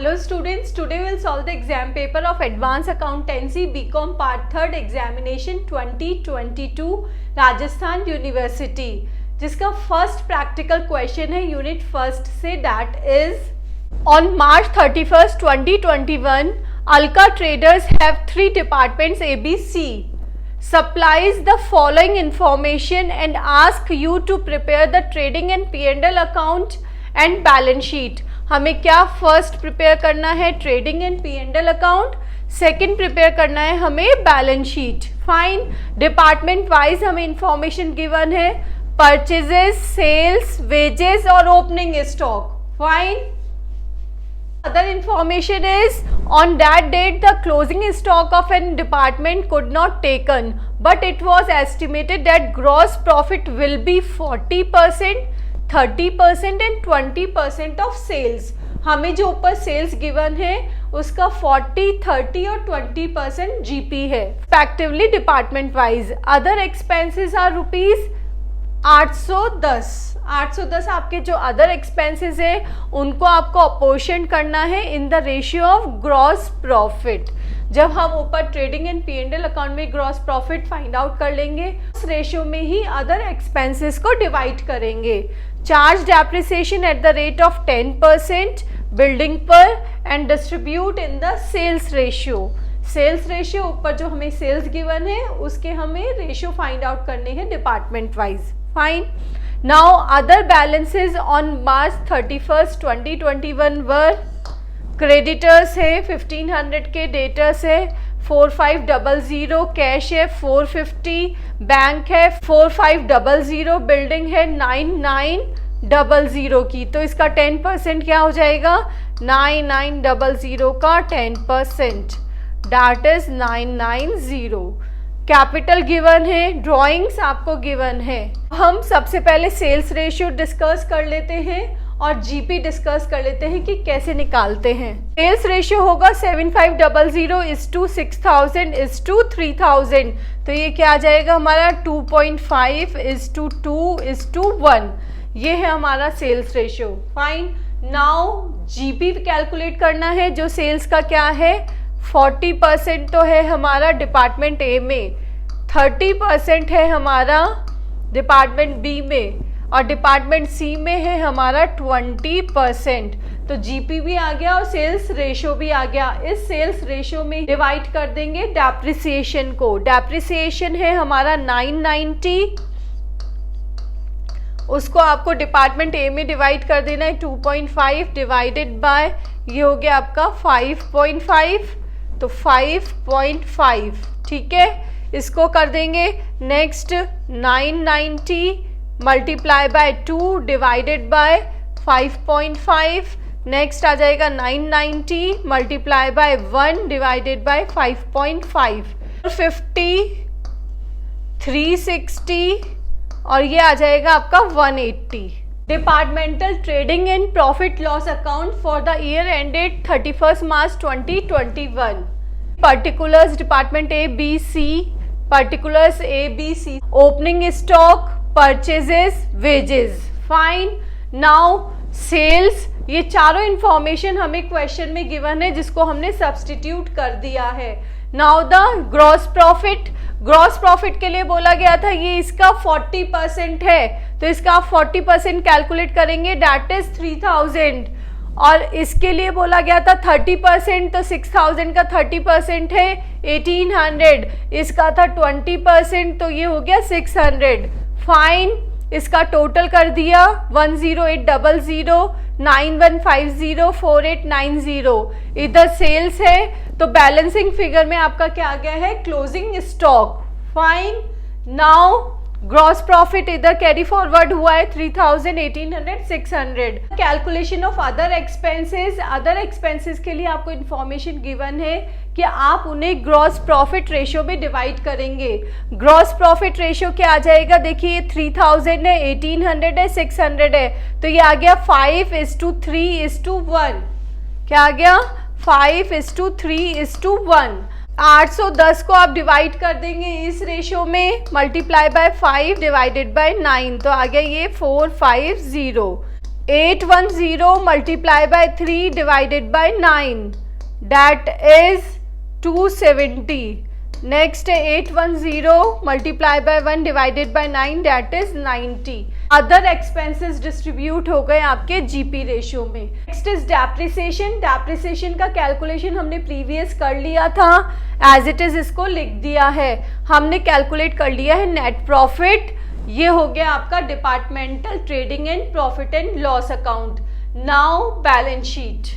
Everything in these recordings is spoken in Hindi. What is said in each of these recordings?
Hello students, today we'll solve the exam paper of Advanced Accountancy BCom Part 3rd Examination 2022 Rajasthan university, जिसका फर्स्ट प्रैक्टिकल क्वेश्चन है यूनिट फर्स्ट से, that is on March 31st 2021 Alka Traders have 3 departments ABC, supplies the following information and ask you to prepare the trading and P&L account and balance sheet. हमें क्या फर्स्ट प्रिपेयर करना है? Trading and P&L account. Second prepare करना है हमें balance sheet. Fine. Department wise हमें इंफॉर्मेशन गिवन है, परचेजेस, सेल्स, वेजेस और opening stock. Fine. Other information is on that date the closing stock of an department could not taken, but it was estimated that gross profit will be 40%, 30% and 20% of sales. हमें जो ऊपर सेल्स गिवन है उसका 40, 30 और 20% जीपी है respectively department wise. Other expenses are rupees 810 आपके जो अदर एक्सपेंसेस है उनको आपको अपोर्शन करना है in the ratio of gross profit. जब हम ऊपर ट्रेडिंग एंड P&L अकाउंट में ग्रॉस प्रॉफिट फाइंड आउट कर लेंगे, उस रेशियो में ही अदर एक्सपेंसेस को डिवाइड करेंगे. Charge depreciation at the rate of 10% building पर and distribute in the sales ratio. Sales ratio ऊपर जो हमें सेल्स गिवन है उसके हमें रेशियो फाइंड आउट करने हैं department wise. Fine. Now other balances on March 31st 2021 were creditors है 1500 के, डेटर्स है 4500, कैश है 450, बैंक है 4500, बिल्डिंग है 9900 की. तो इसका 10% क्या हो जाएगा? 9900 का 10%, दैट इज 990. कैपिटल गिवन है, ड्राइंग्स आपको गिवन है. हम सबसे पहले सेल्स रेशियो डिस्कस कर लेते हैं और जीपी डिस्कस कर लेते हैं कि कैसे निकालते हैं. सेल्स रेशियो होगा 7500:6000:3000. तो ये क्या आ जाएगा हमारा 2.5:2:1. ये है हमारा sales ratio. Fine. Now GP calculate करना है. जो सेल्स का क्या है 40% तो है हमारा डिपार्टमेंट ए में, 30% है हमारा डिपार्टमेंट बी में और डिपार्टमेंट सी में है हमारा 20%. तो जीपी भी आ गया और सेल्स रेशियो भी आ गया. इस सेल्स रेशियो में डिवाइड कर देंगे डेप्रिसिएशन को. डेप्रिसिएशन है हमारा 990, उसको आपको डिपार्टमेंट ए में डिवाइड कर देना है. 2.5 डिवाइडेड बाय ये हो गया आपका 5.5, तो 5.5. ठीक है, इसको कर देंगे. Next 990 multiply by 2 divided by 5.5. Next आ जाएगा 990 मल्टीप्लाई बाय 1 डिवाइडेड बाय 5.5. 50, 360 और ये आ जाएगा आपका 180. Departmental trading and profit loss account for the year ended 31st March 2021. Particulars department A B C, particulars A B C, opening stock, purchases, wages. Fine. Now sales, ये चारों इंफॉर्मेशन हमें क्वेश्चन में गिवन है जिसको हमने सब्स्टिट्यूट कर दिया है. Now the gross profit. Gross profit के लिए बोला गया था ये इसका 40% है, तो इसका आप 40% कैलकुलेट करेंगे, दैट इज 3000. और इसके लिए बोला गया था 30%, तो 6000 का 30% है 1800. इसका था 20%, तो ये हो गया 600. फाइन. इसका टोटल कर दिया 10800 9150 4890. इधर सेल्स है तो बैलेंसिंग फिगर में आपका क्या आ गया है? Closing stock. Fine. Now gross profit इधर कैरी फॉरवर्ड हुआ है 3000, 1800, 600. Calculation of other expenses. Other expenses के लिए आपको इंफॉर्मेशन गिवन है कि आप उन्हें ग्रॉस प्रॉफिट रेशियो में डिवाइड करेंगे. ग्रॉस प्रॉफिट रेशियो क्या आ जाएगा? देखिए 3000 है, 1800 है, 600 है, तो ये आ गया 5:3:1. क्या आ गया? 5:3:1. 810 को आप डिवाइड कर देंगे इस रेशियो में, मल्टीप्लाई बाय 5 डिवाइडेड बाय 9, तो आ गया ये 450. 810 multiply by 3 divided by 9, that is 270. Next 810 multiply by 1 divided by 9, that is 90. Other expenses distribute हो गए आपके जीपी रेशियो में. Next is depreciation. डेप्रिसिएशन का कैलकुलेशन हमने प्रीवियस कर लिया था, एज इट इज इसको लिख दिया है. हमने कैलकुलेट कर लिया है नेट प्रॉफिट. ये हो गया आपका departmental trading and profit and loss account. Now balance sheet.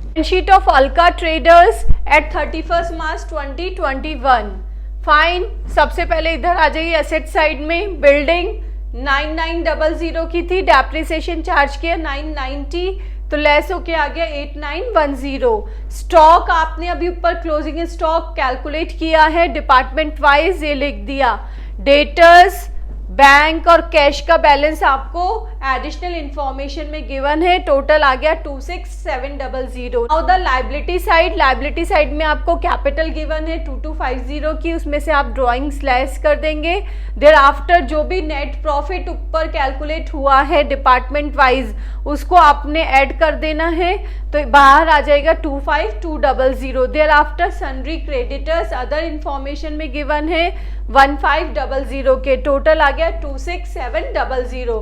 Balance sheet of Alka Traders at 31st March 2021. Fine. सबसे पहले इधर आ जाइए एसेट साइड में. बिल्डिंग 9900 की थी, डेप्रिसिएशन चार्ज किया 990, तो लेस होके आ गया 8910. स्टॉक आपने अभी ऊपर क्लोजिंग स्टॉक कैलकुलेट किया है डिपार्टमेंट वाइज, ये लिख दिया. डेटर्स, बैंक और कैश का बैलेंस आपको एडिशनल इंफॉर्मेशन में गिवन है. टोटल आ गया 26700. Now the liability side. Liability side में आपको कैपिटल गिवन है 2250 की, उसमें से आप ड्राइंग स्लैश कर देंगे. देयर आफ्टर जो भी नेट प्रॉफिट ऊपर कैलकुलेट हुआ है डिपार्टमेंट वाइज, उसको आपने ऐड कर देना है, तो बाहर आ जाएगा 25200. Thereafter sundry creditors other information में गिवन है 1500 के. टोटल आ गया 26700.